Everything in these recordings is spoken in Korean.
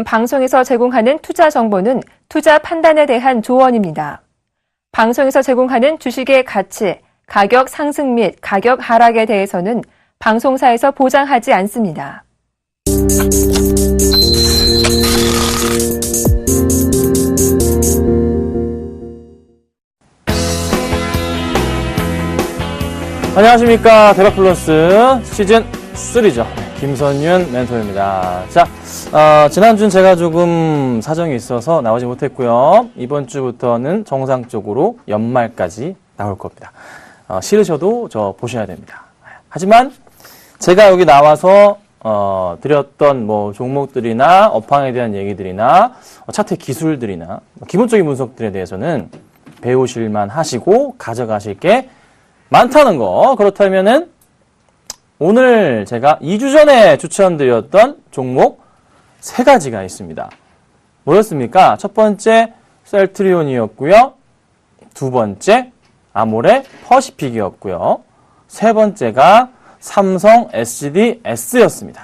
지금 방송에서 제공하는 투자 정보는 투자 판단에 대한 조언입니다. 방송에서 제공하는 주식의 가치, 가격 상승 및 가격 하락에 대해서는 방송사에서 보장하지 않습니다. 안녕하십니까. 대박플러스 시즌 3죠. 김선윤 멘토입니다. 자, 지난주는 제가 조금 사정이 있어서 나오지 못했고요. 이번 주부터는 정상적으로 연말까지 나올 겁니다. 싫으셔도 저 보셔야 됩니다. 하지만 제가 여기 나와서 드렸던 뭐 종목들이나 업황에 대한 얘기들이나 차트 기술들이나 기본적인 분석들에 대해서는 배우실만 하시고 가져가실 게 많다는 거. 그렇다면은 오늘 제가 2주 전에 추천드렸던 종목 3가지가 있습니다. 뭐였습니까? 첫 번째 셀트리온이었고요. 두 번째 아모레 퍼시픽이었고요. 세 번째가 삼성 SDS였습니다.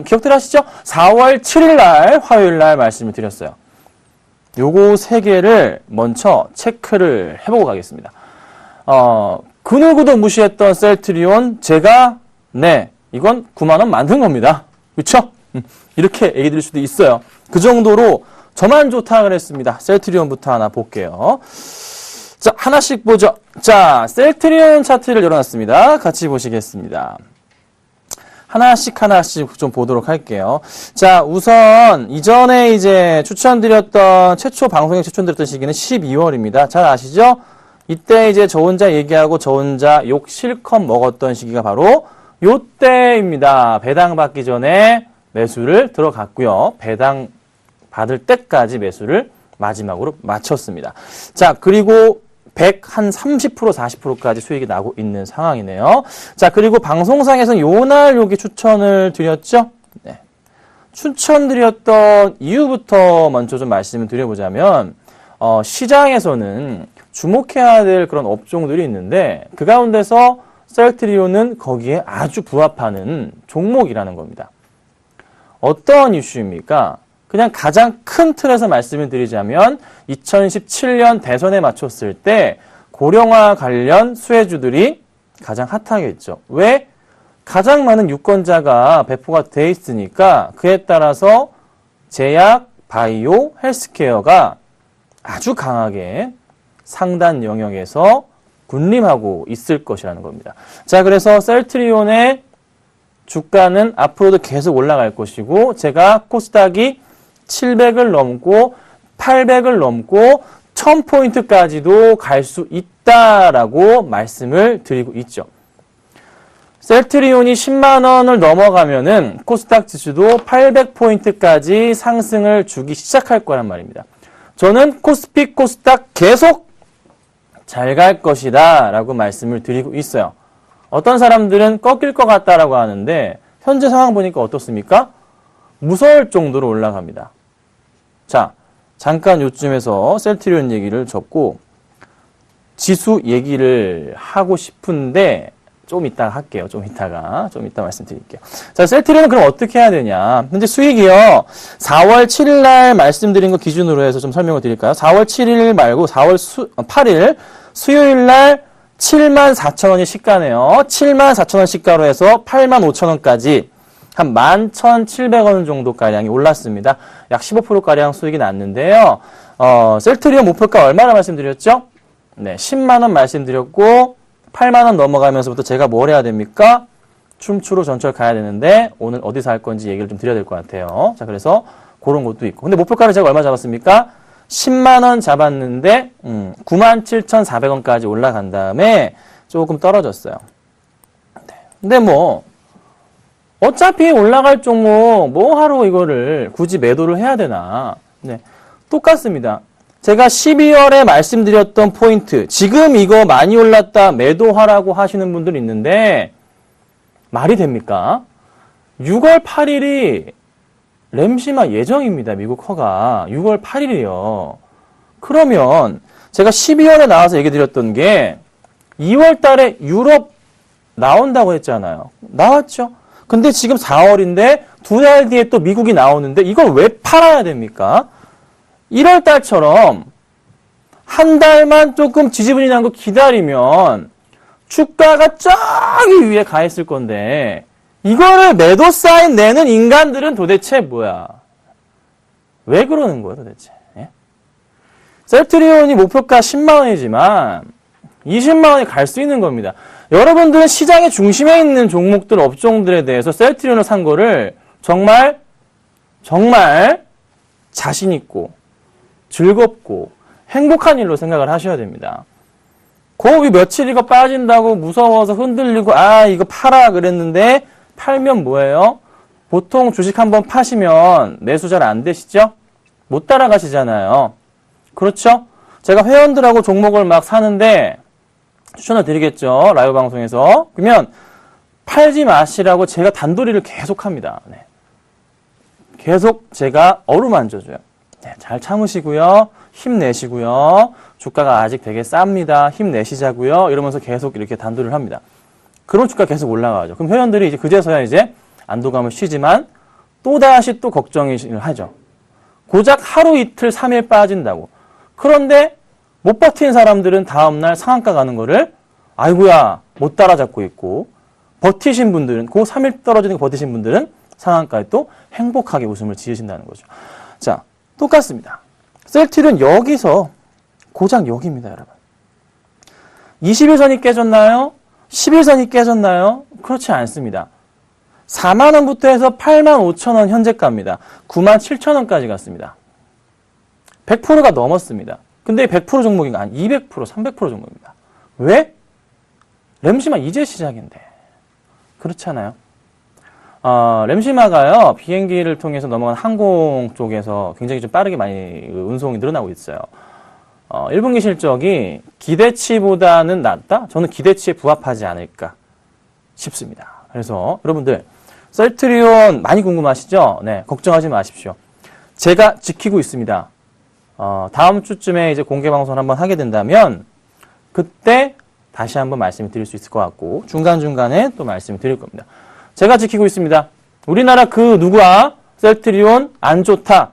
기억들 하시죠? 4월 7일 날 화요일 날 말씀을 드렸어요. 요거 3개를 먼저 체크를 해보고 가겠습니다. 그 누구도 무시했던 셀트리온, 제가, 이건 9만원 만든 겁니다. 그쵸? 이렇게 얘기 드릴 수도 있어요. 그 정도로 저만 좋다 그랬습니다. 셀트리온부터 하나 볼게요. 자, 하나씩 보죠. 자, 셀트리온 차트를 열어놨습니다. 같이 보시겠습니다. 하나씩 좀 보도록 할게요. 자, 우선 이전에 이제 방송에 추천드렸던 시기는 12월입니다. 잘 아시죠? 이때 이제 저 혼자 얘기하고 저 혼자 욕 실컷 먹었던 시기가 바로 요때입니다. 배당 받기 전에 매수를 들어갔고요. 배당 받을 때까지 매수를 마지막으로 마쳤습니다. 자, 그리고 30% 40%까지 수익이 나고 있는 상황이네요. 자, 그리고 방송상에서는 요날 여기 추천을 드렸죠? 네. 추천드렸던 이유부터 먼저 좀 말씀을 드려보자면, 시장에서는 주목해야 될 그런 업종들이 있는데 그 가운데서 셀트리온은 거기에 아주 부합하는 종목이라는 겁니다. 어떤 이슈입니까? 그냥 가장 큰 틀에서 말씀을 드리자면 2017년 대선에 맞췄을 때 고령화 관련 수혜주들이 가장 핫하겠죠. 왜? 가장 많은 유권자가 배포가 돼 있으니까 그에 따라서 제약, 바이오, 헬스케어가 아주 강하게 상단 영역에서 군림하고 있을 것이라는 겁니다. 자, 그래서 셀트리온의 주가는 앞으로도 계속 올라갈 것이고 제가 코스닥이 700을 넘고 800을 넘고 1000포인트까지도 갈 수 있다라고 말씀을 드리고 있죠. 셀트리온이 10만 원을 넘어가면은 코스닥 지수도 800포인트까지 상승을 주기 시작할 거란 말입니다. 저는 코스피, 코스닥 계속 잘 갈 것이다 라고 말씀을 드리고 있어요. 어떤 사람들은 꺾일 것 같다라고 하는데 현재 상황 보니까 어떻습니까? 무서울 정도로 올라갑니다. 자, 잠깐 요쯤에서 셀트리온 얘기를 접고 지수 얘기를 하고 싶은데 좀 이따가 할게요. 좀 이따 말씀드릴게요. 자, 셀트리온은 그럼 어떻게 해야 되냐. 현재 수익이요. 4월 7일 날 말씀드린 거 기준으로 해서 좀 설명을 드릴까요? 4월 7일 말고 4월 8일 수요일 날 74,000원이 시가네요. 74,000원 시가로 해서 85,000원까지 한 11,700원 정도가량이 올랐습니다. 약 15%가량 수익이 났는데요. 셀트리온 목표가 얼마나 말씀드렸죠? 네, 10만원 말씀드렸고 8만원 넘어가면서부터 제가 뭘 해야 됩니까? 춤추로 전철 가야 되는데 오늘 어디서 할 건지 얘기를 좀 드려야 될 것 같아요. 자, 그래서 그런 것도 있고. 근데 목표가를 제가 얼마 잡았습니까? 10만원 잡았는데 97,400원까지 올라간 다음에 조금 떨어졌어요. 네. 근데 뭐 어차피 올라갈 종목 뭐 하러 이거를 굳이 매도를 해야 되나. 네. 똑같습니다. 제가 12월에 말씀드렸던 포인트, 지금 이거 많이 올랐다 매도하라고 하시는 분들이 있는데 말이 됩니까? 6월 8일이 램시마 예정입니다. 미국 허가 6월 8일이요. 그러면 제가 12월에 나와서 얘기 드렸던 게 2월 달에 유럽 나온다고 했잖아요. 나왔죠? 근데 지금 4월인데 2달 뒤에 또 미국이 나오는데 이걸 왜 팔아야 됩니까? 1월 달처럼 한 달만 조금 지지부진한 거 기다리면 주가가 저기 위에 가 있을 건데 이거를 매도 사인 내는 인간들은 도대체 뭐야? 왜 그러는 거야 도대체? 예? 셀트리온이 목표가 10만 원이지만 20만 원에 갈 수 있는 겁니다. 여러분들은 시장의 중심에 있는 종목들, 업종들에 대해서 셀트리온을 산 거를 정말 자신 있고 즐겁고 행복한 일로 생각을 하셔야 됩니다. 그 며칠 이거 빠진다고 무서워서 흔들리고 이거 팔아 그랬는데 팔면 뭐예요? 보통 주식 한번 파시면 매수 잘 안 되시죠? 못 따라가시잖아요. 그렇죠? 제가 회원들하고 종목을 막 사는데 추천을 드리겠죠. 라이브 방송에서. 그러면 팔지 마시라고 제가 단도리를 계속 합니다. 네. 계속 제가 어루만져줘요. 네, 잘 참으시고요. 힘내시고요. 주가가 아직 되게 쌉니다. 힘내시자고요. 이러면서 계속 이렇게 단도리를 합니다. 그럼 주가 계속 올라가죠. 그럼 회원들이 이제 그제서야 이제 안도감을 쉬지만 또다시 또 걱정을 하죠. 고작 하루 이틀 3일 빠진다고. 그런데 못 버틴 사람들은 다음날 상한가 가는 거를 아이고야 못 따라잡고 있고 버티신 분들은 그 3일 떨어지는 거 버티신 분들은 상한가에 또 행복하게 웃음을 지으신다는 거죠. 자, 똑같습니다. 셀트리온 여기서 고작 여기입니다, 여러분. 21선이 깨졌나요? 11선이 깨졌나요? 그렇지 않습니다. 4만 원부터 해서 8만 5천 원 현재가입니다. 9만 7천 원까지 갔습니다. 100%가 넘었습니다. 근데 100% 종목인가? 아니, 200%, 300% 종목입니다. 왜? 램시마 이제 시작인데. 그렇잖아요. 램시마가요, 비행기를 통해서 넘어간 항공 쪽에서 굉장히 좀 빠르게 많이 운송이 늘어나고 있어요. 1분기 실적이 기대치보다는 낫다? 저는 기대치에 부합하지 않을까 싶습니다. 그래서 여러분들, 셀트리온 많이 궁금하시죠? 네, 걱정하지 마십시오. 제가 지키고 있습니다. 다음 주쯤에 이제 공개 방송을 한번 하게 된다면 그때 다시 한번 말씀을 드릴 수 있을 것 같고 중간중간에 또 말씀을 드릴 겁니다. 제가 지키고 있습니다. 우리나라 그 누구와 셀트리온 안 좋다.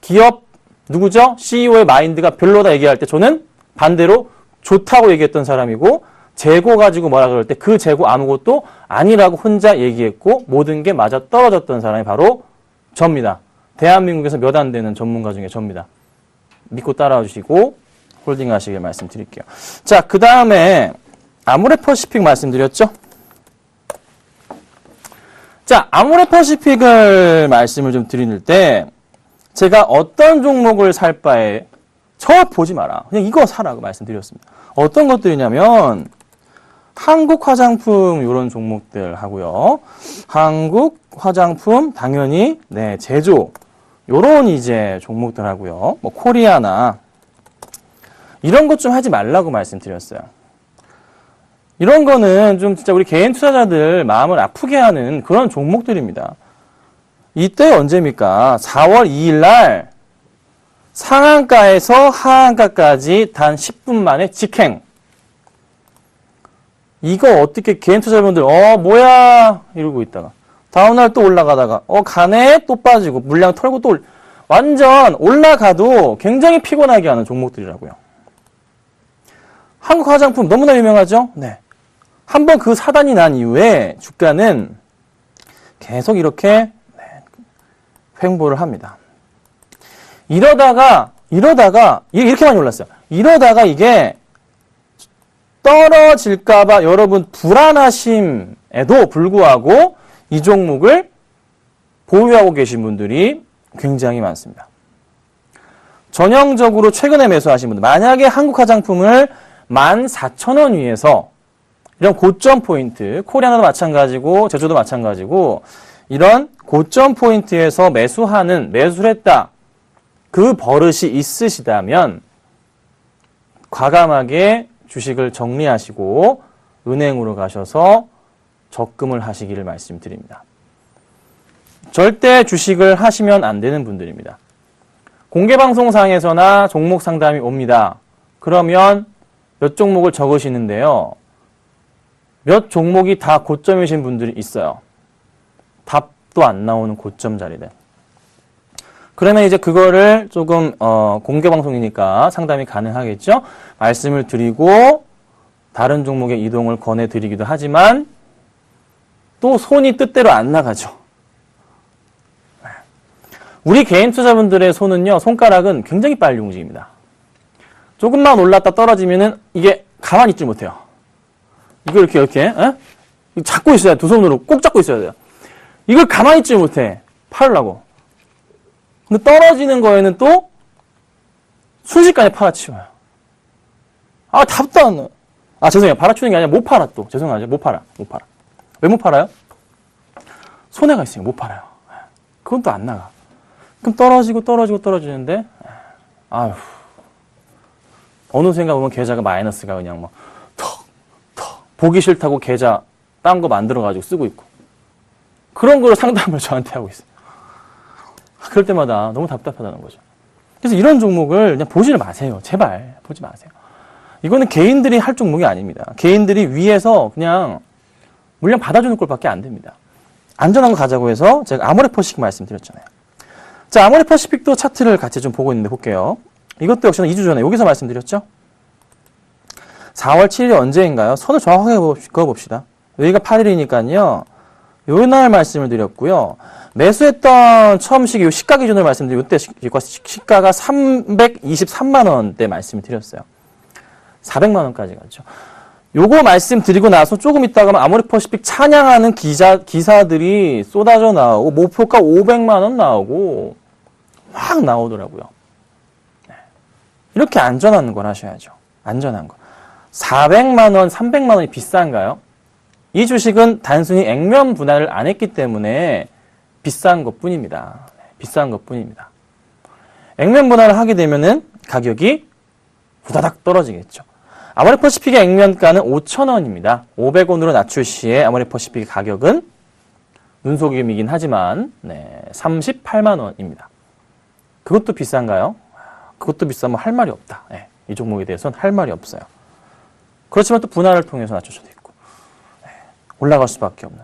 기업 누구죠? CEO의 마인드가 별로다 얘기할 때 저는 반대로 좋다고 얘기했던 사람이고 재고 가지고 뭐라 그럴 때 그 재고 아무것도 아니라고 혼자 얘기했고 모든 게 맞아 떨어졌던 사람이 바로 접니다. 대한민국에서 몇 안 되는 전문가 중에 접니다. 믿고 따라와 주시고 홀딩 하시길 말씀드릴게요. 자, 그 다음에 아모레퍼시픽 말씀드렸죠? 자, 아모레퍼시픽을 말씀을 좀 드릴 때 제가 어떤 종목을 살 바에 저 보지 마라. 그냥 이거 사라고 말씀드렸습니다. 어떤 것들이냐면 한국 화장품 이런 종목들 하고요. 한국 화장품 당연히 네, 제조 요런 이제 종목들 하고요. 뭐 코리아나 이런 것 좀 하지 말라고 말씀드렸어요. 이런 거는 좀 진짜 우리 개인 투자자들 마음을 아프게 하는 그런 종목들입니다. 이때 언제입니까? 4월 2일 날 상한가에서 하한가까지 단 10분 만에 직행. 이거 어떻게 개인 투자자분들 뭐야 이러고 있다가 다음날 또 올라가다가 가네 또 빠지고 물량 털고 또 완전 올라가도 굉장히 피곤하게 하는 종목들이라고요. 한국 화장품 너무나 유명하죠? 네. 한번 그 사단이 난 이후에 주가는 계속 이렇게 횡보를 합니다. 이러다가 이렇게 많이 올랐어요. 이러다가 이게 떨어질까봐 여러분 불안하심에도 불구하고 이 종목을 보유하고 계신 분들이 굉장히 많습니다. 전형적으로 최근에 매수하신 분들, 만약에 한국 화장품을 14,000원 위에서 이런 고점 포인트, 코리아나도 마찬가지고 제주도 마찬가지고 이런 고점 포인트에서 매수를 했다. 그 버릇이 있으시다면 과감하게 주식을 정리하시고 은행으로 가셔서 적금을 하시기를 말씀드립니다. 절대 주식을 하시면 안 되는 분들입니다. 공개방송상에서나 종목 상담이 옵니다. 그러면 몇 종목을 적으시는데요. 몇 종목이 다 고점이신 분들이 있어요. 답도 안 나오는 고점 자리들. 그러면 이제 그거를 조금 공개 방송이니까 상담이 가능하겠죠. 말씀을 드리고 다른 종목의 이동을 권해드리기도 하지만 또 손이 뜻대로 안 나가죠. 우리 개인 투자분들의 손은요, 손가락은 굉장히 빨리 움직입니다. 조금만 올랐다 떨어지면은 이게 가만히 있지 못해요. 이걸 이렇게 잡고 있어야 돼. 두 손으로 꼭 잡고 있어야 돼요. 이걸 가만히 있지 못해. 팔으려고. 근데 떨어지는 거에는 또 순식간에 팔아치워요. 아, 답도 안 나요. 아, 죄송해요. 팔아치우는 게 아니라 못 팔아 또. 죄송하죠. 못 팔아. 왜 못 팔아요? 손해가 있으니까 못 팔아요. 그건 또 안 나가. 그럼 떨어지는데, 아휴. 어느 순간 보면 계좌가 마이너스가 그냥 막, 보기 싫다고 계좌 딴 거 만들어가지고 쓰고 있고. 그런 걸 상담을 저한테 하고 있어요. 그럴 때마다 너무 답답하다는 거죠. 그래서 이런 종목을 그냥 보지를 마세요. 제발, 보지 마세요. 이거는 개인들이 할 종목이 아닙니다. 개인들이 위에서 그냥 물량 받아주는 꼴밖에 안 됩니다. 안전한 거 가자고 해서 제가 아모레퍼시픽 말씀드렸잖아요. 자, 아모레퍼시픽도 차트를 같이 좀 보고 있는데 볼게요. 이것도 역시나 2주 전에 여기서 말씀드렸죠? 4월 7일이 언제인가요? 손을 정확하게 그어봅시다. 여기가 8일이니까요. 요날 말씀을 드렸고요. 매수했던 처음 시기, 시가 기준으로 말씀드리고, 이때 시가가 323만원대 말씀을 드렸어요. 400만원까지 갔죠. 요거 말씀드리고 나서 조금 있다가 아모레퍼시픽 찬양하는 기사들이 쏟아져 나오고, 목표가 500만원 나오고, 막 나오더라고요. 이렇게 안전한 걸 하셔야죠. 안전한 거. 400만원, 300만원이 비싼가요? 이 주식은 단순히 액면 분할을 안 했기 때문에 비싼 것 뿐입니다. 비싼 것 뿐입니다. 액면 분할을 하게 되면은 가격이 후다닥 떨어지겠죠. 아모레퍼시픽의 액면가는 5,000원입니다. 500원으로 낮출 시에 아모레퍼시픽의 가격은 눈속임이긴 하지만 38만원입니다. 그것도 비싼가요? 그것도 비싸면 할 말이 없다. 이 종목에 대해서는 할 말이 없어요. 그렇지만 또 분할을 통해서 낮출 수도 있고 올라갈 수밖에 없는.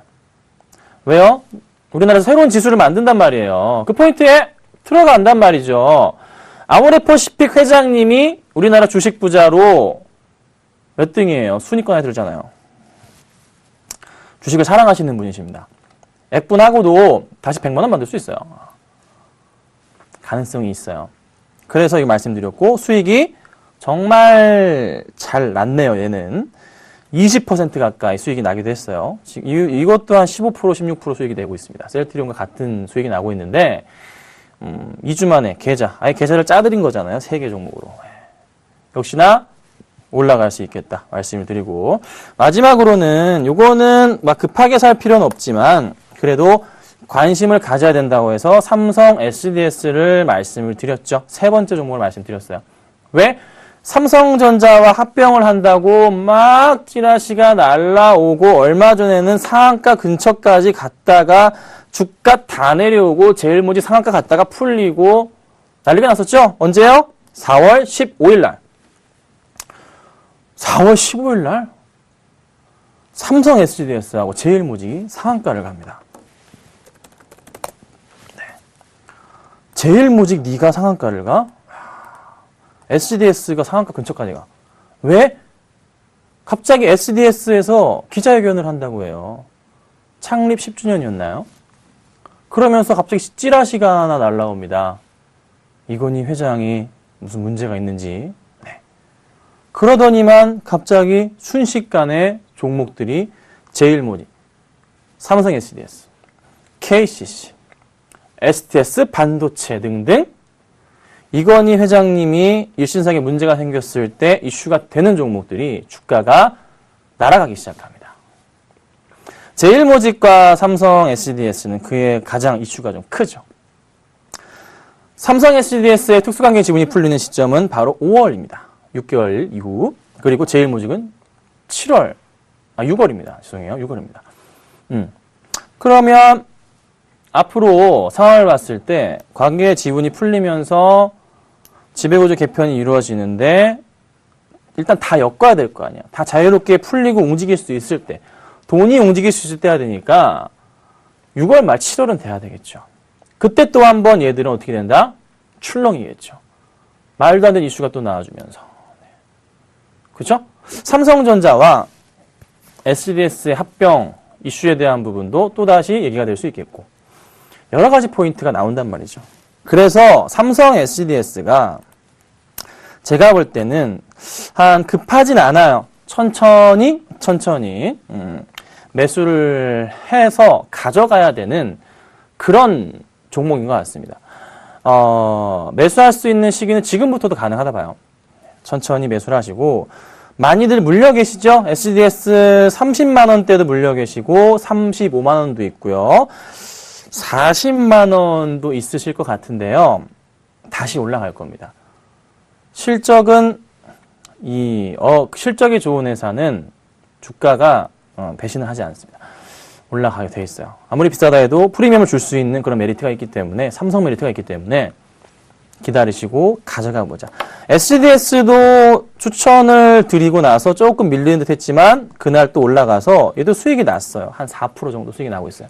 왜요? 우리나라에서 새로운 지수를 만든단 말이에요. 그 포인트에 들어간단 말이죠. 아모레퍼시픽 회장님이 우리나라 주식 부자로 몇 등이에요? 순위권에 들잖아요. 주식을 사랑하시는 분이십니다. 액분하고도 다시 100만 원 만들 수 있어요. 가능성이 있어요. 그래서 이거 말씀드렸고 수익이 정말 잘 났네요. 얘는 20% 가까이 수익이 나기도 했어요. 이것 또한 15%, 16% 수익이 되고 있습니다. 셀트리온과 같은 수익이 나고 있는데 2주 만에 아예 계좌를 짜드린 거잖아요. 3개 종목으로. 역시나 올라갈 수 있겠다 말씀을 드리고 마지막으로는 요거는 막 급하게 살 필요는 없지만 그래도 관심을 가져야 된다고 해서 삼성 SDS를 말씀을 드렸죠. 세 번째 종목을 말씀드렸어요. 왜? 삼성전자와 합병을 한다고 막 찌라시가 날라오고 얼마 전에는 상한가 근처까지 갔다가 주가 다 내려오고 제일모직 상한가 갔다가 풀리고 난리가 났었죠? 언제요? 4월 15일 날. 4월 15일 날 삼성 SDS하고 제일모직이 상한가를 갑니다. 제일모직 네가 상한가를 가? SDS가 상한가 근처까지 가. 왜? 갑자기 SDS에서 기자회견을 한다고 해요. 창립 10주년이었나요? 그러면서 갑자기 찌라시가 하나 날라옵니다. 이건희 회장이 무슨 문제가 있는지. 그러더니만 갑자기 순식간에 종목들이 제일모직, 삼성 SDS, KCC, STS 반도체 등등 이건희 회장님이 일신상에 문제가 생겼을 때 이슈가 되는 종목들이 주가가 날아가기 시작합니다. 제일모직과 삼성 SDS는 그의 가장 이슈가 좀 크죠. 삼성 SDS의 특수관계 지분이 풀리는 시점은 바로 5월입니다. 6개월 이후. 그리고 제일모직은 6월입니다. 죄송해요. 6월입니다. 그러면 앞으로 상황을 봤을 때 관계 지분이 풀리면서 지배구조 개편이 이루어지는데 일단 다 엮어야 될 거 아니야. 다 자유롭게 풀리고 움직일 수 있을 때 돈이 움직일 수 있을 때야 되니까 6월 말 7월은 돼야 되겠죠. 그때 또 한번 얘들은 어떻게 된다? 출렁이겠죠. 말도 안 되는 이슈가 또 나와주면서. 그렇죠? 삼성전자와 SDS의 합병 이슈에 대한 부분도 또다시 얘기가 될 수 있겠고 여러 가지 포인트가 나온단 말이죠. 그래서 삼성 SDS가 제가 볼 때는 한 급하진 않아요. 천천히 매수를 해서 가져가야 되는 그런 종목인 것 같습니다. 매수할 수 있는 시기는 지금부터도 가능하다 봐요. 천천히 매수를 하시고 많이들 물려 계시죠? SDS 30만 원대도 물려 계시고 35만 원도 있고요. 40만 원도 있으실 것 같은데요. 다시 올라갈 겁니다. 실적은 실적이 좋은 회사는 주가가 배신을 하지 않습니다. 올라가게 돼 있어요. 아무리 비싸다 해도 프리미엄을 줄 수 있는 그런 메리트가 있기 때문에 삼성 메리트가 있기 때문에 기다리시고 가져가 보자. SDS도 추천을 드리고 나서 조금 밀리는 듯 했지만 그날 또 올라가서 얘도 수익이 났어요. 한 4% 정도 수익이 나고 있어요.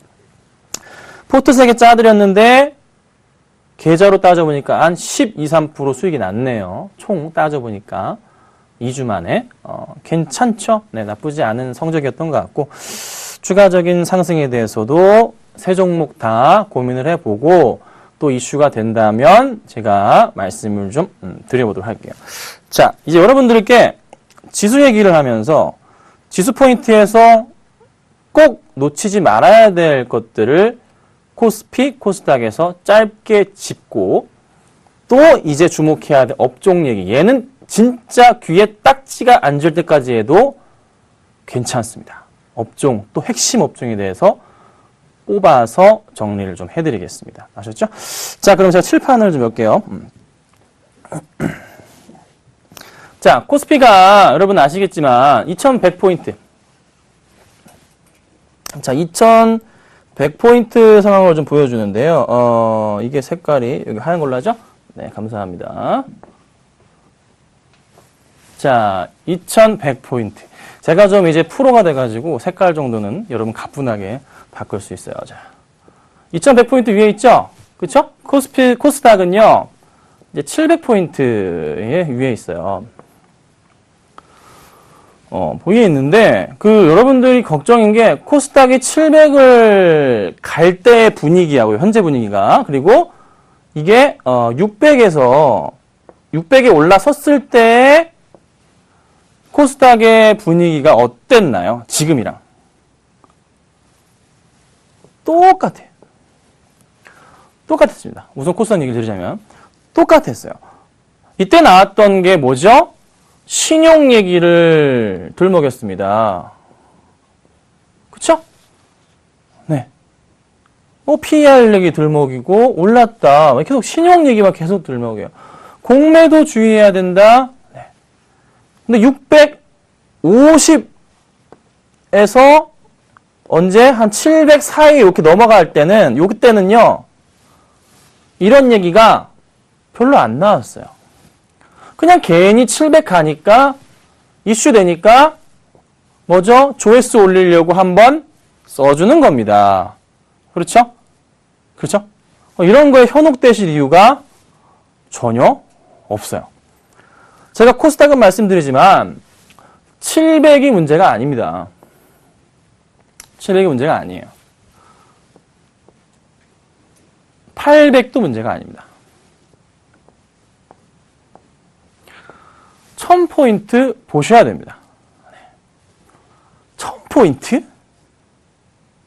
포트 3개 짜드렸는데 계좌로 따져보니까 한 12, 3% 수익이 났네요. 총 따져보니까 2주 만에 괜찮죠? 네, 나쁘지 않은 성적이었던 것 같고 추가적인 상승에 대해서도 세 종목 다 고민을 해보고 또 이슈가 된다면 제가 말씀을 좀 드려보도록 할게요. 자, 이제 여러분들께 지수 얘기를 하면서 지수 포인트에서 꼭 놓치지 말아야 될 것들을 코스피, 코스닥에서 짧게 짚고 또 이제 주목해야 될 업종 얘기. 얘는 진짜 귀에 딱지가 앉을 때까지 해도 괜찮습니다. 업종, 또 핵심 업종에 대해서 뽑아서 정리를 좀 해드리겠습니다. 아셨죠? 자, 그럼 제가 칠판을 좀 몇 개요. 자, 코스피가 여러분 아시겠지만 2100포인트. 자, 2100포인트 상황을 좀 보여주는데요. 이게 색깔이 여기 하얀 걸로 하죠? 네, 감사합니다. 자, 2100포인트. 제가 좀 이제 프로가 돼가지고 색깔 정도는 여러분 가뿐하게 바꿀 수 있어요. 자, 2100포인트 위에 있죠? 그쵸? 코스피, 코스닥은요, 이제 700포인트에 위에 있어요. 위에 있는데, 여러분들이 걱정인 게, 코스닥이 700을 갈 때 분위기하고요, 현재 분위기가. 그리고 이게, 600에 올라섰을 때, 코스닥의 분위기가 어땠나요? 지금이랑. 똑같아요. 똑같았습니다. 우선 코스닥 얘기를 드리자면 똑같았어요. 이때 나왔던 게 뭐죠? 신용 얘기를 들먹였습니다. 그쵸? 네. PER 얘기 들먹이고 올랐다. 계속 신용 얘기만 계속 들먹여요. 공매도 주의해야 된다. 네. 근데 650에서 언제 한 700 사이 이렇게 넘어갈 때는 요때는요. 이런 얘기가 별로 안 나왔어요. 그냥 괜히 700 가니까 이슈 되니까 뭐죠? 조회수 올리려고 한번 써주는 겁니다. 그렇죠? 그렇죠? 이런 거에 현혹되실 이유가 전혀 없어요. 제가 코스닥은 말씀드리지만 700이 문제가 아닙니다. 700이 문제가 아니에요. 800도 문제가 아닙니다. 1000포인트 보셔야 됩니다. 1000포인트?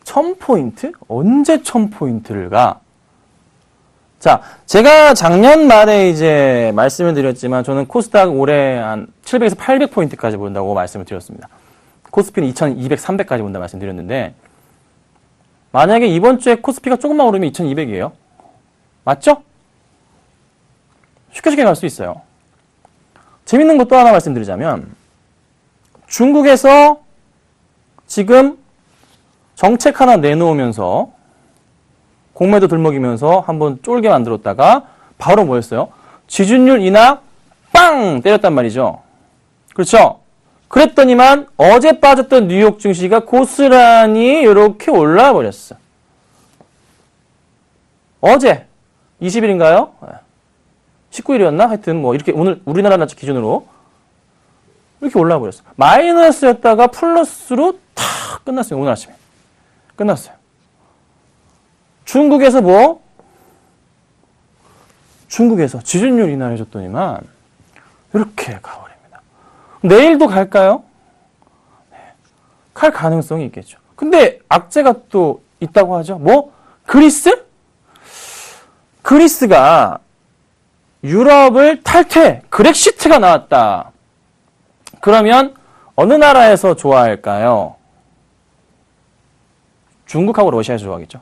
1000포인트? 언제 1000포인트를 가? 자, 제가 작년 말에 이제 말씀을 드렸지만 저는 코스닥 올해 한 700에서 800포인트까지 본다고 말씀을 드렸습니다. 코스피는 2200, 300까지 본다 말씀드렸는데 만약에 이번 주에 코스피가 조금만 오르면 2200이에요. 맞죠? 쉽게 갈 수 있어요. 재밌는 것도 하나 말씀드리자면 중국에서 지금 정책 하나 내놓으면서 공매도 들먹이면서 한번 쫄게 만들었다가 바로 뭐였어요? 지준율 인하 빵 때렸단 말이죠. 그렇죠? 그랬더니만 어제 빠졌던 뉴욕 증시가 고스란히 이렇게 올라와 버렸어. 어제 20일인가요? 19일이었나? 하여튼 뭐 이렇게 오늘 우리나라 날짜 기준으로 이렇게 올라와 버렸어. 마이너스였다가 플러스로 탁 끝났어요. 오늘 아침에. 끝났어요. 중국에서 뭐? 중국에서 지준율 인하해줬더니만 이렇게 가버립니다. 내일도 갈까요? 네. 갈 가능성이 있겠죠. 근데 악재가 또 있다고 하죠. 뭐? 그리스? 그리스가 유럽을 탈퇴, 그렉시트가 나왔다. 그러면 어느 나라에서 좋아할까요? 중국하고 러시아에서 좋아하겠죠.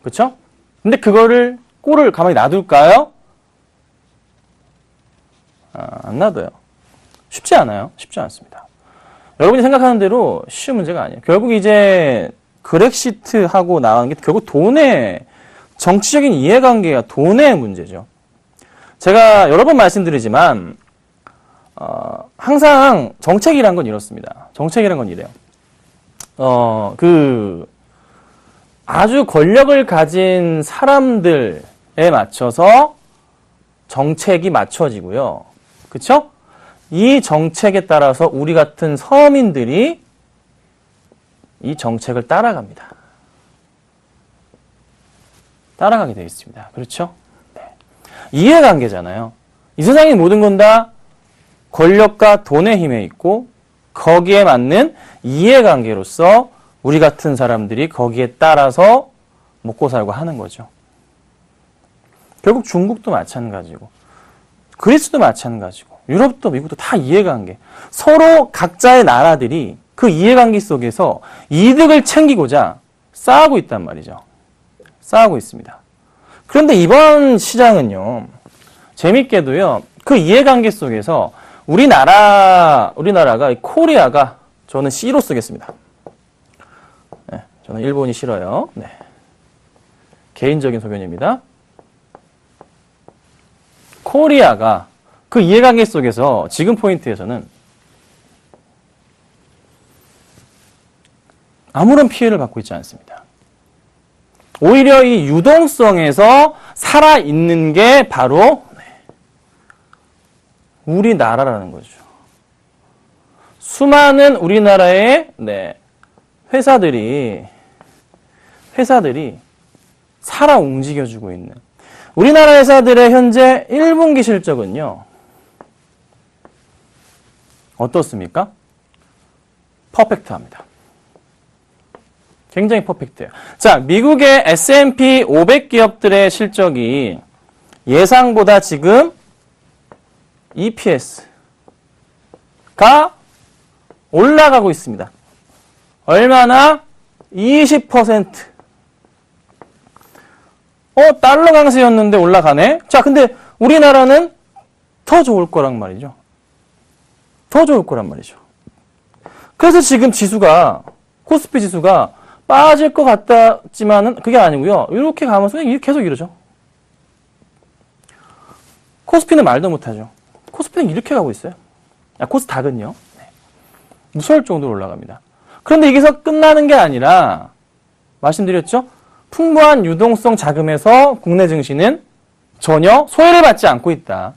그렇죠? 근데 그거를 꼴을 가만히 놔둘까요? 안 놔둬요. 쉽지 않아요. 쉽지 않습니다. 여러분이 생각하는 대로 쉬운 문제가 아니에요. 결국 이제 그렉시트하고 나온 게 결국 돈의 정치적인 이해관계가 돈의 문제죠. 제가 여러 번 말씀드리지만 항상 정책이란 건 이렇습니다. 정책이란 건 이래요. 아주 권력을 가진 사람들에 맞춰서 정책이 맞춰지고요. 그쵸? 이 정책에 따라서 우리 같은 서민들이 이 정책을 따라갑니다. 따라가게 되어 있습니다. 그렇죠? 네. 이해관계잖아요. 이 세상의 모든 건 다 권력과 돈의 힘에 있고 거기에 맞는 이해관계로서 우리 같은 사람들이 거기에 따라서 먹고 살고 하는 거죠. 결국 중국도 마찬가지고 그리스도 마찬가지고 유럽도 미국도 다 이해관계. 서로 각자의 나라들이 그 이해관계 속에서 이득을 챙기고자 싸우고 있단 말이죠. 싸우고 있습니다. 그런데 이번 시장은요. 재밌게도요. 그 이해관계 속에서 우리나라가 코리아가 저는 C로 쓰겠습니다. 네, 저는 일본이 싫어요. 네. 개인적인 소견입니다. 코리아가 그 이해관계 속에서 지금 포인트에서는 아무런 피해를 받고 있지 않습니다. 오히려 이 유동성에서 살아있는 게 바로 우리나라라는 거죠. 수많은 우리나라의 회사들이 살아 움직여주고 있는 우리나라 회사들의 현재 1분기 실적은요. 어떻습니까? 퍼펙트합니다. 굉장히 퍼펙트해요. 자, 미국의 S&P 500 기업들의 실적이 예상보다 지금 EPS가 올라가고 있습니다. 얼마나? 20%. 달러 강세였는데 올라가네? 자, 근데 우리나라는 더 좋을 거란 말이죠. 더 좋을 거란 말이죠. 그래서 지금 코스피 지수가 빠질 것 같지만은 그게 아니고요. 이렇게 가면서 계속 이러죠. 코스피는 말도 못하죠. 코스피는 이렇게 가고 있어요. 코스닥은요. 무서울 정도로 올라갑니다. 그런데 여기서 끝나는 게 아니라 말씀드렸죠. 풍부한 유동성 자금에서 국내 증시는 전혀 소외를 받지 않고 있다.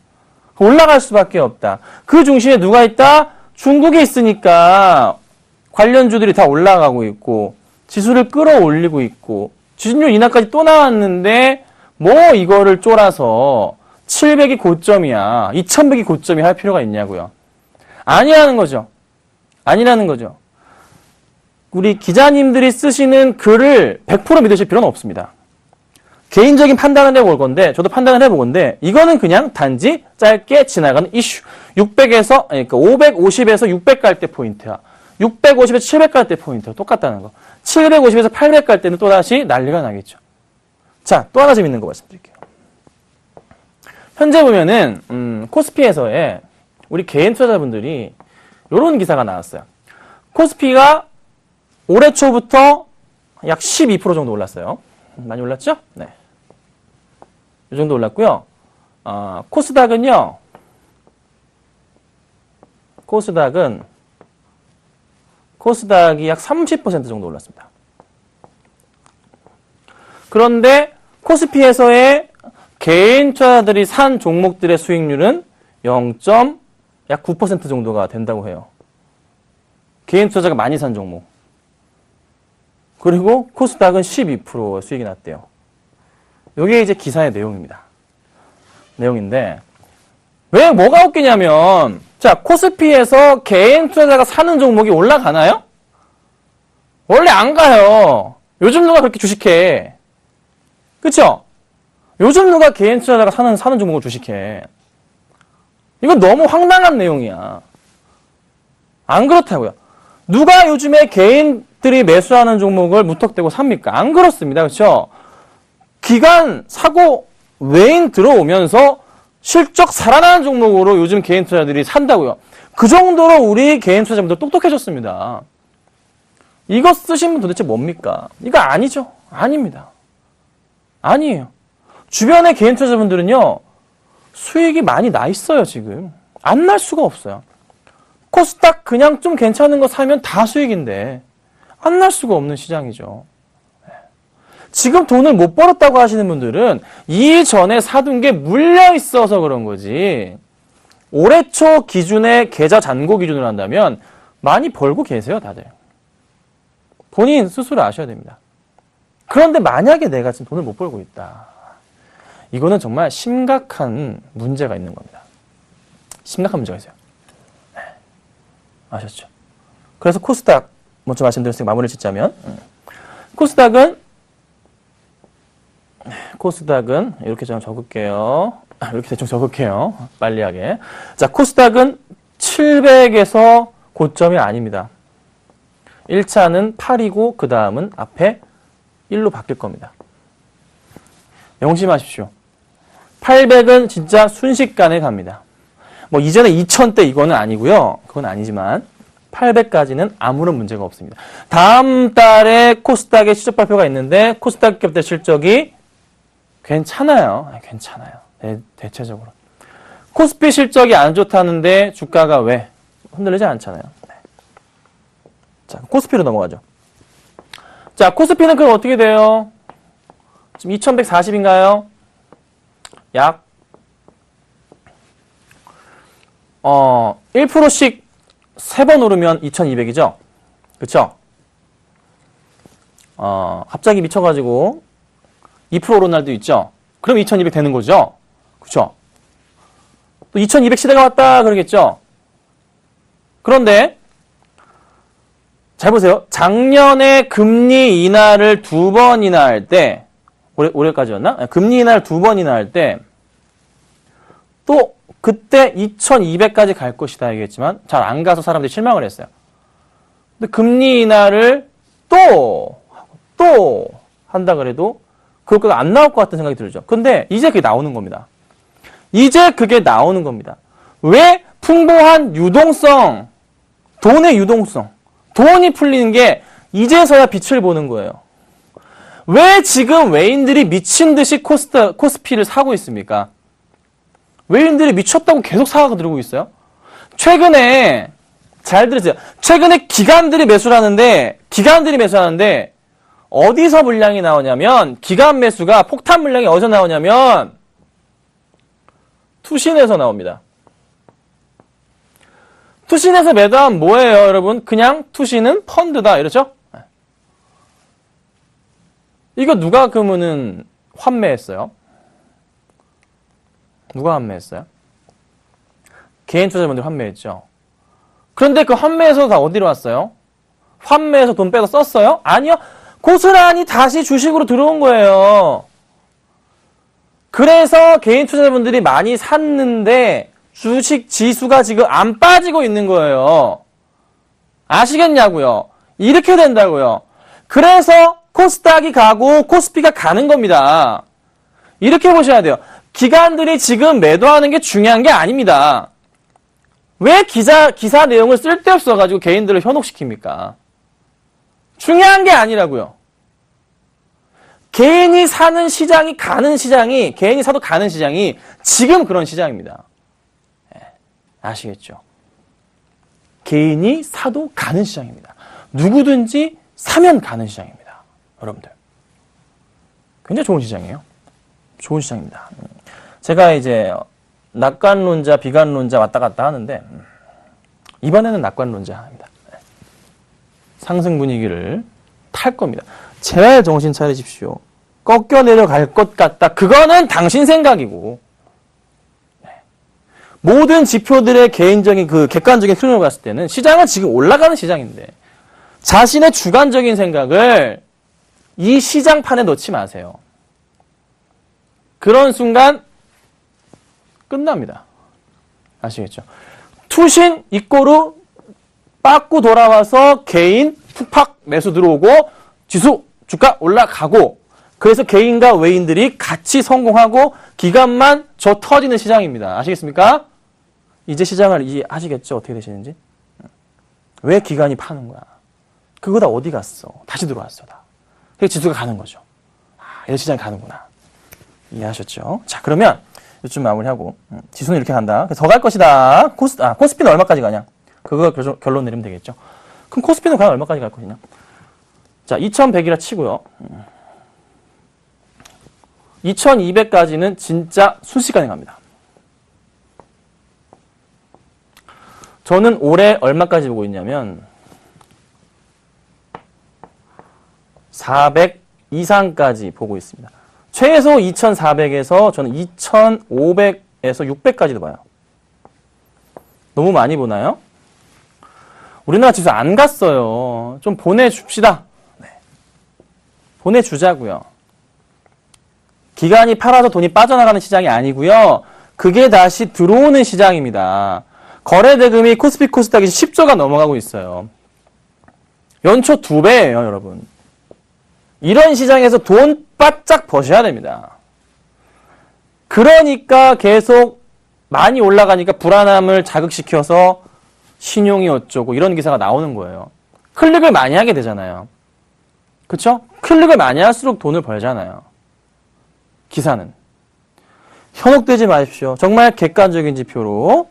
올라갈 수밖에 없다. 그 중심에 누가 있다? 중국이 있으니까 관련주들이 다 올라가고 있고 지수를 끌어올리고 있고 지준율 인하까지 또 나왔는데 뭐 이거를 쫄아서 700이 고점이야. 2100이 고점이 할 필요가 있냐고요. 아니라는 거죠. 우리 기자님들이 쓰시는 글을 100% 믿으실 필요는 없습니다. 개인적인 판단을 해볼 건데, 저도 판단을 해볼 건데, 이거는 그냥 단지 짧게 지나가는 이슈. 550에서 600 갈 때 포인트야. 650에서 700 갈 때 포인트야. 똑같다는 거. 750에서 800 갈 때는 또다시 난리가 나겠죠. 자, 또 하나 재밌는 거 말씀드릴게요. 현재 보면은, 코스피에서의 우리 개인 투자자분들이 이런 기사가 나왔어요. 코스피가 올해 초부터 약 12% 정도 올랐어요. 많이 올랐죠? 네. 이 정도 올랐고요. 코스닥이 약 30% 정도 올랐습니다. 그런데 코스피에서의 개인 투자자들이 산 종목들의 수익률은 약 9% 정도가 된다고 해요. 개인 투자자가 많이 산 종목. 그리고 코스닥은 12% 수익이 났대요. 이게 이제 기사의 내용입니다. 내용인데 왜 뭐가 웃기냐면 자, 코스피에서 개인 투자자가 사는 종목이 올라가나요? 원래 안 가요. 요즘 누가 그렇게 주식해? 그쵸? 요즘 누가 개인 투자자가 사는 종목을 주식해? 이건 너무 황당한 내용이야. 안 그렇다고요. 누가 요즘에 개인들이 매수하는 종목을 무턱대고 삽니까? 안 그렇습니다. 그렇죠? 기관 사고 외인 들어오면서 실적 살아나는 종목으로 요즘 개인 투자자들이 산다고요. 그 정도로 우리 개인 투자자분들 똑똑해졌습니다. 이거 쓰신 분 도대체 뭡니까? 이거 아니죠? 아닙니다. 아니에요. 주변의 개인 투자자분들은요, 수익이 많이 나 있어요, 지금. 안 날 수가 없어요. 코스닥 그냥 좀 괜찮은 거 사면 다 수익인데, 안 날 수가 없는 시장이죠. 지금 돈을 못 벌었다고 하시는 분들은 이전에 사둔 게 물려 있어서 그런 거지. 올해 초 기준의 계좌 잔고 기준으로 한다면 많이 벌고 계세요, 다들. 본인 스스로 아셔야 됩니다. 그런데 만약에 내가 지금 돈을 못 벌고 있다. 이거는 정말 심각한 문제가 있는 겁니다. 심각한 문제가 있어요. 네. 아셨죠? 그래서 코스닥 먼저 말씀드렸으니까 마무리를 짓자면 코스닥은 이렇게 좀 적을게요. 이렇게 대충 적을게요. 빨리하게. 자, 코스닥은 700에서 고점이 아닙니다. 1차는 8이고 그 다음은 앞에 1로 바뀔 겁니다. 명심하십시오. 800은 진짜 순식간에 갑니다. 뭐 이전에 2000대 이거는 아니고요. 그건 아니지만 800까지는 아무런 문제가 없습니다. 다음 달에 코스닥의 실적 발표가 있는데 코스닥 기업들 실적이 괜찮아요. 괜찮아요. 대체적으로. 코스피 실적이 안 좋다는데 주가가 왜 흔들리지 않잖아요. 네. 자, 코스피로 넘어가죠. 자, 코스피는 그럼 어떻게 돼요? 지금 2140인가요? 약 1%씩 3번 오르면 2200이죠? 그쵸? 갑자기 미쳐가지고 2% 오른 날도 있죠? 그럼 2200 되는 거죠? 그쵸? 또 2200 시대가 왔다 그러겠죠? 그런데 잘 보세요. 작년에 금리 인하를 2번이나 할 때, 올해까지였나? 금리 인하를 2번이나 할 때, 또 그때 2200까지 갈 것이다 얘기했지만 잘 안 가서 사람들이 실망을 했어요. 근데 금리 인하를 또 한다 그래도 그것보다 안 나올 것 같은 생각이 들죠. 근데 이제 그게 나오는 겁니다. 이제 그게 나오는 겁니다. 왜? 풍부한 유동성, 돈의 유동성, 돈이 풀리는 게 이제서야 빛을 보는 거예요. 왜 지금 외인들이 미친 듯이 코스피를 사고 있습니까? 외인들이 미쳤다고 계속 사고 들고 있어요. 최근에 잘 들으세요. 최근에 기관들이 매수를 하는데 어디서 물량이 나오냐면 기관 매수가 폭탄 물량이 어디서 나오냐면 투신에서 나옵니다. 투신에서 매도하면 뭐예요, 여러분? 그냥 투신은 펀드다 이렇죠? 이거 누가 그러면은 환매했어요? 누가 환매했어요? 개인 투자자분들 환매했죠. 그런데 그 환매에서 다 어디로 왔어요? 환매에서 돈 빼서 썼어요? 아니요. 고스란히 다시 주식으로 들어온 거예요. 그래서 개인 투자자분들이 많이 샀는데 주식 지수가 지금 안 빠지고 있는 거예요. 아시겠냐고요? 이렇게 된다고요. 그래서 코스닥이 가고 코스피가 가는 겁니다. 이렇게 보셔야 돼요. 기관들이 지금 매도하는 게 중요한 게 아닙니다. 왜 기사 내용을 쓸데없어가지고 개인들을 현혹시킵니까? 중요한 게 아니라고요. 개인이 사는 시장이 가는 시장이, 개인이 사도 가는 시장이 지금 그런 시장입니다. 아시겠죠? 개인이 사도 가는 시장입니다. 누구든지 사면 가는 시장입니다. 여러분들. 굉장히 좋은 시장이에요. 좋은 시장입니다. 제가 이제 낙관론자, 비관론자 왔다 갔다 하는데 이번에는 낙관론자입니다. 상승 분위기를 탈 겁니다. 제발 정신 차리십시오. 꺾여 내려갈 것 같다. 그거는 당신 생각이고 모든 지표들의 개인적인 그 객관적인 흐름을 봤을 때는 시장은 지금 올라가는 시장인데 자신의 주관적인 생각을 이 시장판에 넣지 마세요. 그런 순간 끝납니다. 아시겠죠? 투신 이꼬르 빠꾸 돌아와서 개인 푸팍 매수 들어오고 지수 주가 올라가고 그래서 개인과 외인들이 같이 성공하고 기간만 저 터지는 시장입니다. 아시겠습니까? 이제 시장을 아시겠죠? 어떻게 되시는지? 왜 기관이 파는 거야? 그거 다 어디 갔어? 다시 들어왔어. 다. 그래서 지수가 가는 거죠. 이런 시장이 가는구나. 이해하셨죠? 자, 그러면 이쯤 마무리하고 지수는 이렇게 간다. 더 갈 것이다. 코스피는 얼마까지 가냐? 그거 결론 내리면 되겠죠. 그럼 코스피는 과연 얼마까지 갈 것이냐? 자, 2100이라 치고요. 2200까지는 진짜 순식간에 갑니다. 저는 올해 얼마까지 보고 있냐면 400 이상까지 보고 있습니다. 최소 2400에서 저는 2500에서 600까지도 봐요. 너무 많이 보나요? 우리나라 지수 안 갔어요. 좀 보내줍시다. 네. 보내주자고요. 기간이 팔아서 돈이 빠져나가는 시장이 아니고요. 그게 다시 들어오는 시장입니다. 거래대금이 코스피 코스닥이 10조가 넘어가고 있어요. 연초 2배예요, 여러분. 이런 시장에서 돈 바짝 버셔야 됩니다. 그러니까 계속 많이 올라가니까 불안함을 자극시켜서 신용이 어쩌고 이런 기사가 나오는 거예요. 클릭을 많이 하게 되잖아요. 그렇죠? 클릭을 많이 할수록 돈을 벌잖아요. 기사는. 현혹되지 마십시오. 정말 객관적인 지표로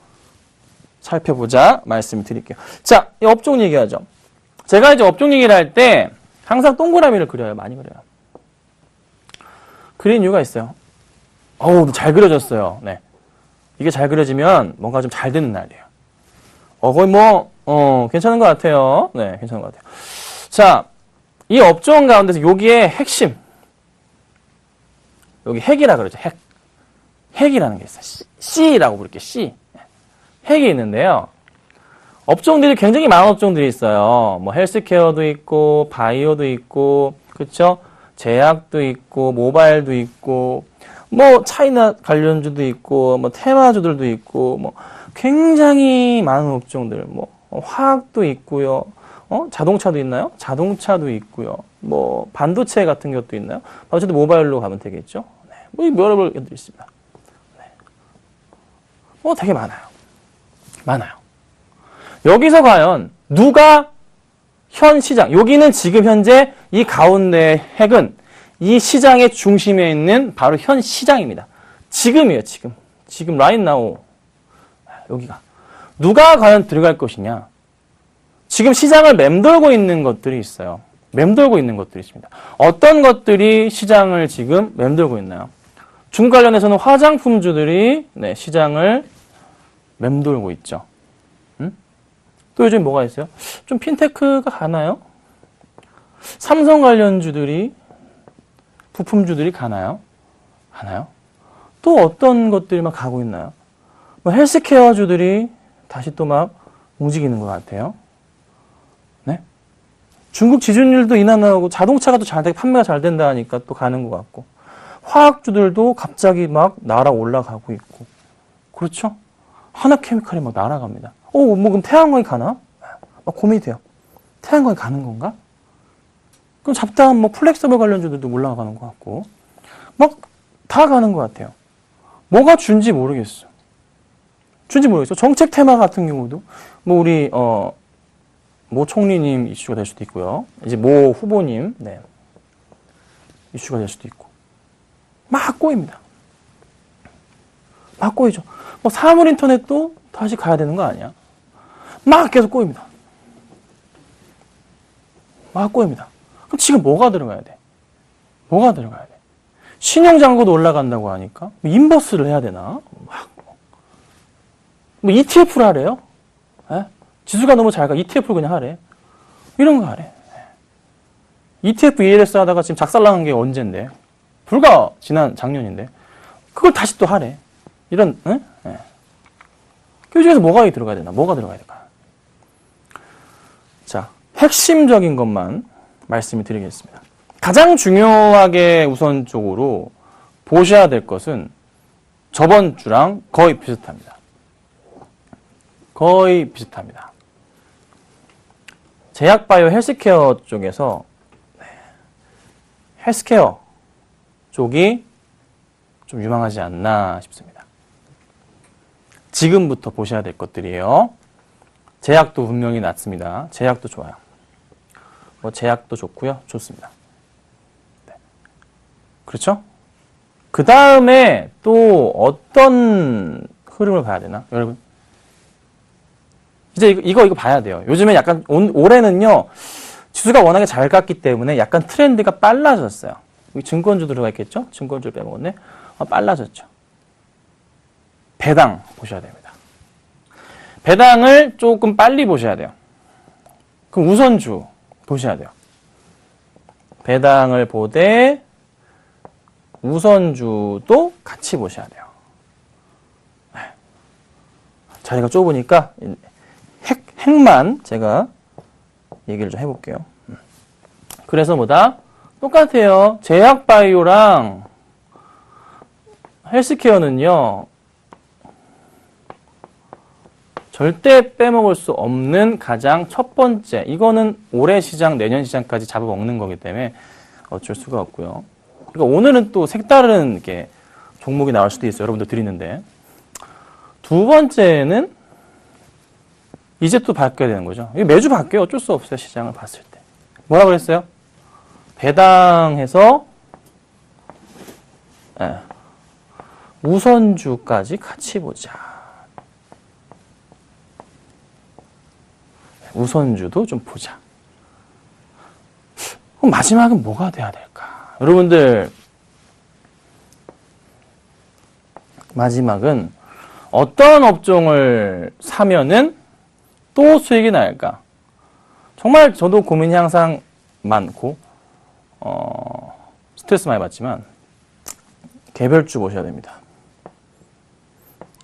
살펴보자 말씀드릴게요. 자, 이 업종 얘기하죠. 제가 이제 업종 얘기를 할 때 항상 동그라미를 그려요. 많이 그려요. 그린 이유가 있어요. 어우, 잘 그려졌어요. 네. 이게 잘 그려지면 뭔가 좀 잘 되는 날이에요. 거의 괜찮은 것 같아요. 네, 괜찮은 것 같아요. 자, 이 업종 가운데서 여기에 핵심. 여기 핵이라 그러죠. 핵. 핵이라는 게 있어요. C라고 부를게요. C. 핵이 있는데요. 업종들이 굉장히 많은 업종들이 있어요. 뭐 헬스케어도 있고, 바이오도 있고, 그쵸? 제약도 있고, 모바일도 있고, 뭐 차이나 관련주도 있고, 뭐 테마주들도 있고, 뭐 굉장히 많은 업종들, 뭐 화학도 있고요. 자동차도 있나요? 자동차도 있고요. 뭐 반도체 같은 것도 있나요? 반도체도 모바일로 가면 되겠죠. 네. 뭐 여러 것들이 있습니다. 네. 되게 많아요. 많아요. 여기서 과연 누가 현 시장, 여기는 지금 현재 이 가운데 핵은 이 시장의 중심에 있는 바로 현 시장입니다. 지금이에요, 지금. 지금 right now. 여기가. 누가 과연 들어갈 것이냐? 지금 시장을 맴돌고 있는 것들이 있어요. 맴돌고 있는 것들이 있습니다. 어떤 것들이 시장을 지금 맴돌고 있나요? 중국 관련해서는 화장품주들이 시장을 맴돌고 있죠. 또 요즘 뭐가 있어요? 좀 핀테크가 가나요? 삼성 관련주들이 부품주들이 가나요? 가나요? 또 어떤 것들이 막 가고 있나요? 뭐 헬스케어주들이 다시 또 막 움직이는 것 같아요. 네? 중국 지준율도 인하하고 자동차가 또 판매가 잘 된다 하니까 또 가는 것 같고 화학주들도 갑자기 막 날아올라가고 있고 그렇죠? 하나케미칼이 막 날아갑니다. 뭐 그럼 태양광이 가나? 막 고민이 돼요. 태양광이 가는 건가? 그럼 잡다한 뭐 플렉서블 관련주들도 올라가는 것 같고 막 다 가는 것 같아요. 뭐가 준지 모르겠어. 정책 테마 같은 경우도 뭐 우리 모 총리님 이슈가 될 수도 있고요. 이제 모 후보님 이슈가 될 수도 있고 막 꼬입니다. 막 꼬이죠. 뭐 사물 인터넷도 다시 가야 되는 거 아니야? 막 계속 꼬입니다. 막 꼬입니다. 그럼 지금 뭐가 들어가야 돼? 뭐가 들어가야 돼? 신용잔고도 올라간다고 하니까 인버스를 해야 되나? 뭐 ETF를 하래요? 에? 지수가 너무 잘 가. ETF를 그냥 하래. 이런 거 하래. ETF ELS 하다가 지금 작살나는 게 언젠데? 불과 지난 작년인데. 그걸 다시 또 하래. 이런, 에? 에. 그 중에서 뭐가 들어가야 되나? 뭐가 들어가야 될까? 자, 핵심적인 것만 말씀을 드리겠습니다. 가장 중요하게 우선적으로 보셔야 될 것은 저번 주랑 거의 비슷합니다. 거의 비슷합니다. 제약바이오 헬스케어 쪽에서 헬스케어 쪽이 좀 유망하지 않나 싶습니다. 지금부터 보셔야 될 것들이에요. 제약도 분명히 낮습니다. 제약도 좋아요. 뭐 제약도 좋고요. 좋습니다. 네. 그렇죠? 그 다음에 또 어떤 흐름을 봐야 되나? 여러분. 이제 이거 봐야 돼요. 요즘에 약간 올해는요. 지수가 워낙에 잘 갔기 때문에 약간 트렌드가 빨라졌어요. 여기 증권주 들어가 있겠죠? 증권주를 빼먹었네. 빨라졌죠. 배당 보셔야 됩니다. 배당을 조금 빨리 보셔야 돼요. 그럼 우선주 보셔야 돼요. 배당을 보되 우선주도 같이 보셔야 돼요. 자리가 좁으니까 핵만 제가 얘기를 좀 해볼게요. 그래서 뭐다? 똑같아요. 제약바이오랑 헬스케어는요. 절대 빼먹을 수 없는 가장 첫 번째. 이거는 올해 시장, 내년 시장까지 잡아먹는 거기 때문에 어쩔 수가 없고요. 그러니까 오늘은 또 색다른 이렇게 종목이 나올 수도 있어요. 여러분들 드리는데. 두 번째는 이제 또 바뀌어야 되는 거죠. 이게 매주 바뀌어요. 어쩔 수 없어요. 시장을 봤을 때. 뭐라 그랬어요? 배당해서 우선주까지 같이 보자. 우선주도 좀 보자. 그럼 마지막은 뭐가 돼야 될까? 여러분들 마지막은 어떤 업종을 사면은 또 수익이 날까? 정말 저도 고민이 항상 많고 스트레스 많이 받지만 개별주 보셔야 됩니다.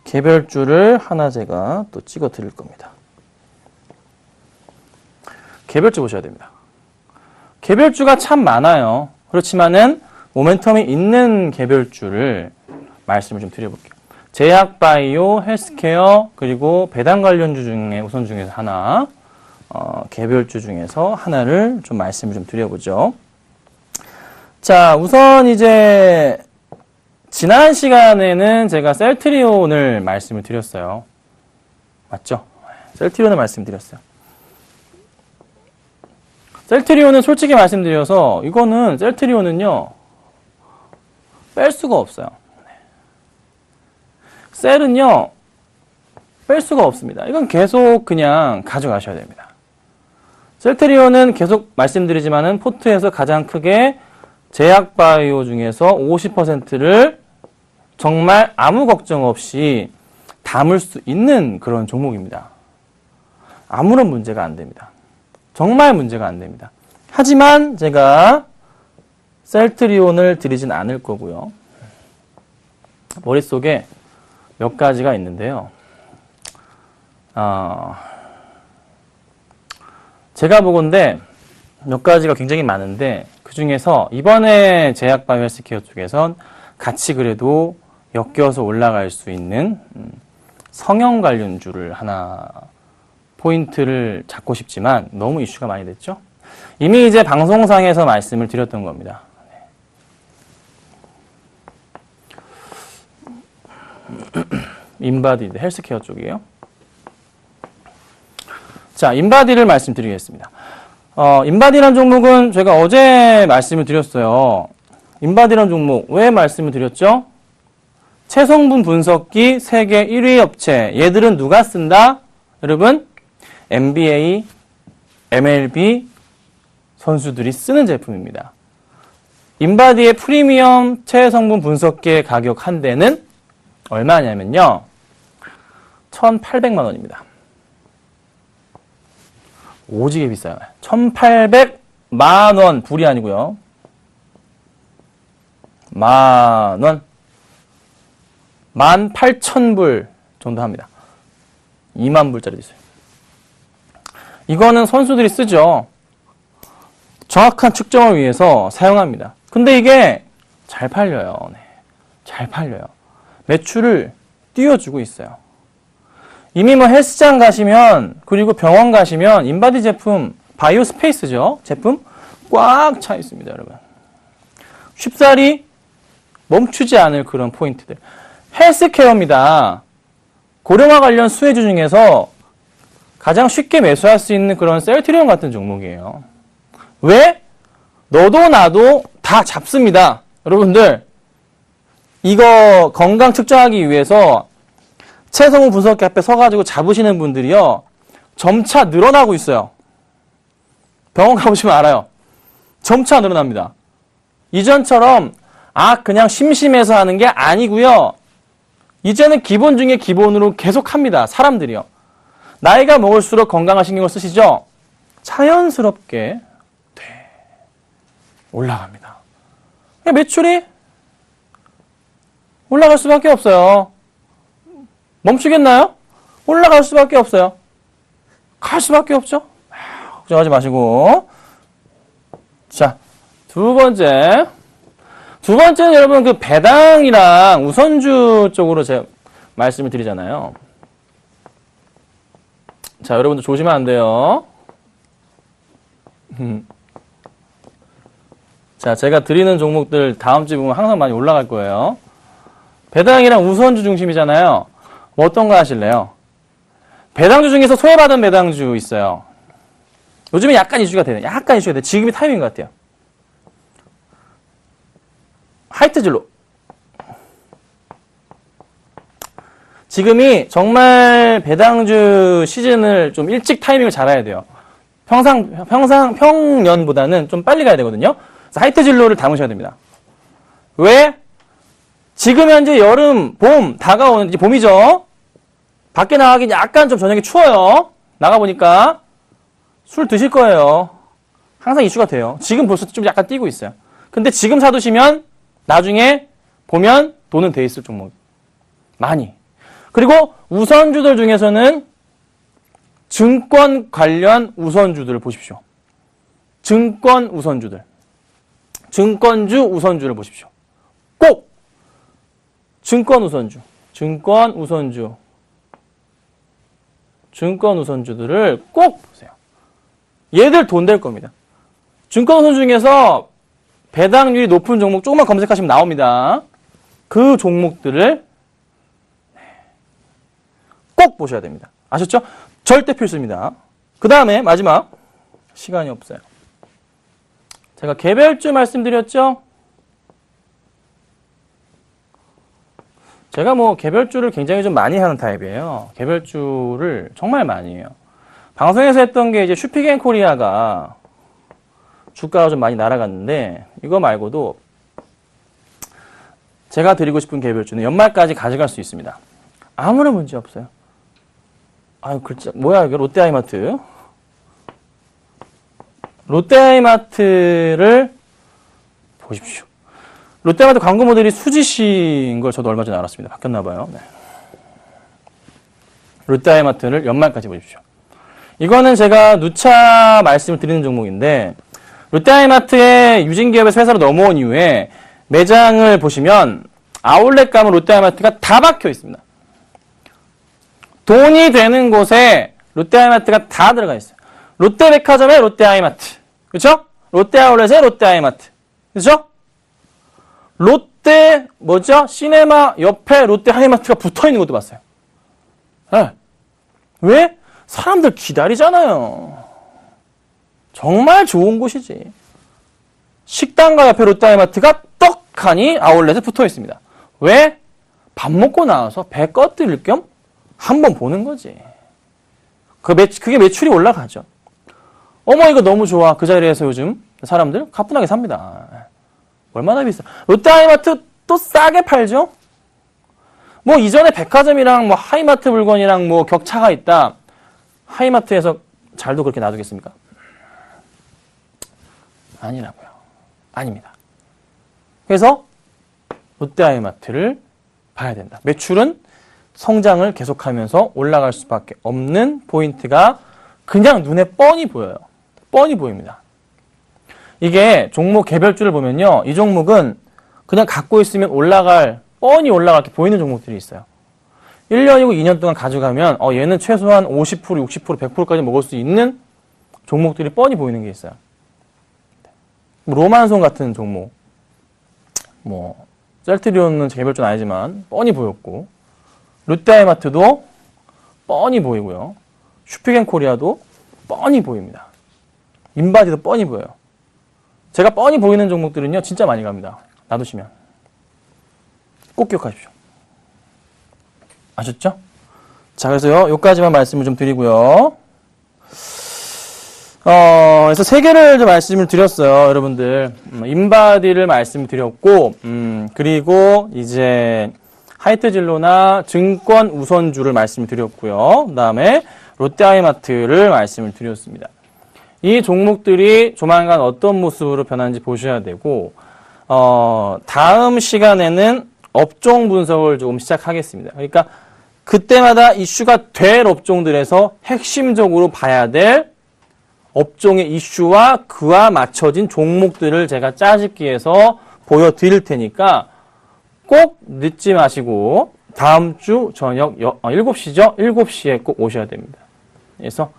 개별주를 하나 제가 또 찍어 드릴 겁니다. 개별주 보셔야 됩니다. 개별주가 참 많아요. 그렇지만은 모멘텀이 있는 개별주를 말씀을 좀 드려볼게요. 제약바이오, 헬스케어, 그리고 배당 관련주 중에 우선 중에서 하나, 개별주 중에서 하나를 좀 말씀을 좀 드려보죠. 자, 우선 이제 지난 시간에는 제가 셀트리온을 말씀을 드렸어요. 맞죠? 셀트리온을 말씀드렸어요. 셀트리온은 솔직히 말씀드려서 이거는 셀트리온은요 뺄 수가 없어요. 셀은요 뺄 수가 없습니다. 이건 계속 그냥 가져가셔야 됩니다. 셀트리온은 계속 말씀드리지만은 포트에서 가장 크게 제약바이오 중에서 50%를 정말 아무 걱정 없이 담을 수 있는 그런 종목입니다. 아무런 문제가 안 됩니다. 정말 문제가 안 됩니다. 하지만 제가 셀트리온을 드리진 않을 거고요. 머릿속에 몇 가지가 있는데요. 제가 보건대 몇 가지가 굉장히 많은데 그 중에서 이번에 제약바이오 헬스케어 쪽에선 같이 그래도 엮여서 올라갈 수 있는 성형 관련주를 하나 포인트를 잡고 싶지만 너무 이슈가 많이 됐죠. 이미 이제 방송상에서 말씀을 드렸던 겁니다. 인바디드 헬스케어 쪽이에요. 자, 인바디를 말씀드리겠습니다. 인바디라는 종목은 제가 어제 말씀을 드렸어요. 인바디라는 종목 왜 말씀을 드렸죠? 체성분 분석기 세계 1위 업체. 얘들은 누가 쓴다? 여러분, NBA, MLB 선수들이 쓰는 제품입니다. 인바디의 프리미엄 체외성분 분석기의 가격 한 대는 얼마냐면요. 1,800만 원입니다. 오지게 비싸요. 1,800만 원, 불이 아니고요. 만 원. 18,000불 정도 합니다. 2만 불짜리도 있어요. 이거는 선수들이 쓰죠. 정확한 측정을 위해서 사용합니다. 근데 이게 잘 팔려요. 네. 잘 팔려요. 매출을 띄워주고 있어요. 이미 뭐 헬스장 가시면, 그리고 병원 가시면 인바디 제품, 바이오 스페이스죠. 제품 꽉 차 있습니다, 여러분. 쉽사리 멈추지 않을 그런 포인트들. 헬스케어입니다. 고령화 관련 수혜주 중에서 가장 쉽게 매수할 수 있는 그런 셀트리온 같은 종목이에요. 왜? 너도 나도 다 잡습니다. 여러분들, 이거 건강 측정하기 위해서 체성분 분석기 앞에 서가지고 잡으시는 분들이요, 점차 늘어나고 있어요. 병원 가보시면 알아요. 점차 늘어납니다. 이전처럼 그냥 심심해서 하는 게 아니고요. 이제는 기본 중에 기본으로 계속 합니다. 사람들이요. 나이가 먹을수록 건강한 신경을 쓰시죠? 자연스럽게 올라갑니다. 매출이 올라갈 수밖에 없어요. 멈추겠나요? 올라갈 수밖에 없어요. 갈 수밖에 없죠? 걱정하지 마시고. 자, 두 번째는 여러분 그 배당이랑 우선주 쪽으로 제가 말씀을 드리잖아요. 자, 여러분들 조심하면 안 돼요. 자, 제가 드리는 종목들 다음 주에 보면 항상 많이 올라갈 거예요. 배당이랑 우선주 중심이잖아요. 뭐 어떤 거 하실래요? 배당주 중에서 소외받은 배당주 있어요. 요즘에 약간 이슈가 돼요. 약간 이슈가 돼요. 지금이 타이밍인 것 같아요. 하이트진로. 지금이 정말 배당주 시즌을 좀 일찍 타이밍을 잡아야 돼요. 평년보다는 좀 빨리 가야 되거든요. 그래서 하이트진로를 담으셔야 됩니다. 왜? 지금 현재 여름, 봄, 다가오는, 이제 봄이죠? 밖에 나가긴 약간 좀 저녁에 추워요. 나가보니까 술 드실 거예요. 항상 이슈가 돼요. 지금 벌써 좀 약간 뛰고 있어요. 근데 지금 사두시면 나중에 보면 돈은 돼 있을 종목. 많이. 그리고 우선주들 중에서는 증권 관련 우선주들을 보십시오. 증권 우선주들. 증권주 우선주를 보십시오. 꼭! 증권 우선주. 증권 우선주들을 꼭 보세요. 얘들 돈 될 겁니다. 증권 우선주 중에서 배당률이 높은 종목 조금만 검색하시면 나옵니다. 그 종목들을 꼭 보셔야 됩니다. 아셨죠? 절대 필수입니다. 그 다음에 마지막, 시간이 없어요. 제가 개별주 말씀드렸죠? 제가 뭐 개별주를 굉장히 좀 많이 하는 타입이에요. 개별주를 정말 많이 해요. 방송에서 했던 게 이제 슈피겐코리아가 주가가 좀 많이 날아갔는데, 이거 말고도 제가 드리고 싶은 개별주는 연말까지 가져갈 수 있습니다. 아무런 문제 없어요. 아유, 글자, 뭐야, 이거 롯데하이마트. 롯데하이마트를 보십시오. 롯데하이마트 광고 모델이 수지씨인 걸 저도 얼마 전에 알았습니다. 바뀌었나봐요. 네. 롯데하이마트를 연말까지 보십시오. 이거는 제가 누차 말씀을 드리는 종목인데, 롯데하이마트의 유진기업에서 회사로 넘어온 이후에 매장을 보시면 아울렛 가면 롯데하이마트가 다 박혀 있습니다. 돈이 되는 곳에 롯데하이마트가 다 들어가 있어요. 롯데백화점에 롯데하이마트. 그렇죠? 롯데아울렛에 롯데하이마트. 그렇죠? 롯데 시네마 옆에 롯데하이마트가 붙어 있는 것도 봤어요. 네. 왜? 사람들 기다리잖아요. 정말 좋은 곳이지. 식당과 옆에 롯데하이마트가 떡하니 아울렛에 붙어 있습니다. 왜? 밥 먹고 나와서 배 꺼뜨릴 겸 한번 보는 거지. 그게 매출이 올라가죠. 어머, 이거 너무 좋아. 그 자리에서 요즘 사람들 가뿐하게 삽니다. 얼마나 비싸? 롯데하이마트 또 싸게 팔죠? 뭐 이전에 백화점이랑 뭐 하이마트 물건이랑 뭐 격차가 있다. 하이마트에서 잘도 그렇게 놔두겠습니까? 아니라고요. 아닙니다. 그래서 롯데하이마트를 봐야 된다. 매출은 성장을 계속하면서 올라갈 수밖에 없는 포인트가 그냥 눈에 뻔히 보여요. 뻔히 보입니다. 이게 종목 개별주를 보면요. 이 종목은 그냥 갖고 있으면 뻔히 올라갈 게 보이는 종목들이 있어요. 1년이고 2년 동안 가져가면 얘는 최소한 50%, 60%, 100%까지 먹을 수 있는 종목들이 뻔히 보이는 게 있어요. 로만송 같은 종목, 뭐 셀트리온은 개별주는 아니지만 뻔히 보였고, 롯데하이마트도 뻔히 보이고요. 슈피겐코리아도 뻔히 보입니다. 인바디도 뻔히 보여요. 제가 뻔히 보이는 종목들은요, 진짜 많이 갑니다. 놔두시면. 꼭 기억하십시오. 아셨죠? 자, 그래서요, 요까지만 말씀을 좀 드리고요. 그래서 세 개를 좀 말씀을 드렸어요, 여러분들. 인바디를 말씀을 드렸고, 그리고 이제 하이트진로나 증권 우선주를 말씀을 드렸고요. 그 다음에 롯데하이마트를 말씀을 드렸습니다. 이 종목들이 조만간 어떤 모습으로 변하는지 보셔야 되고, 다음 시간에는 업종 분석을 조금 시작하겠습니다. 그러니까 그때마다 이슈가 될 업종들에서 핵심적으로 봐야 될 업종의 이슈와 그와 맞춰진 종목들을 제가 짜집기해서 보여드릴 테니까 꼭 늦지 마시고 다음 주 저녁 7시죠? 7시에 꼭 오셔야 됩니다. 그래서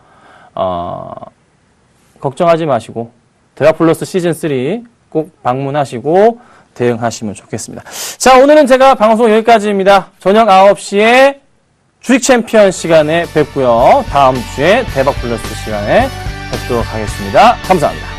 걱정하지 마시고 대화플러스 시즌3 꼭 방문하시고 대응하시면 좋겠습니다. 자, 오늘은 제가 방송 여기까지입니다. 저녁 9시에 주식 챔피언 시간에 뵙고요. 다음 주에 대박 플러스 시간에 뵙도록 하겠습니다. 감사합니다.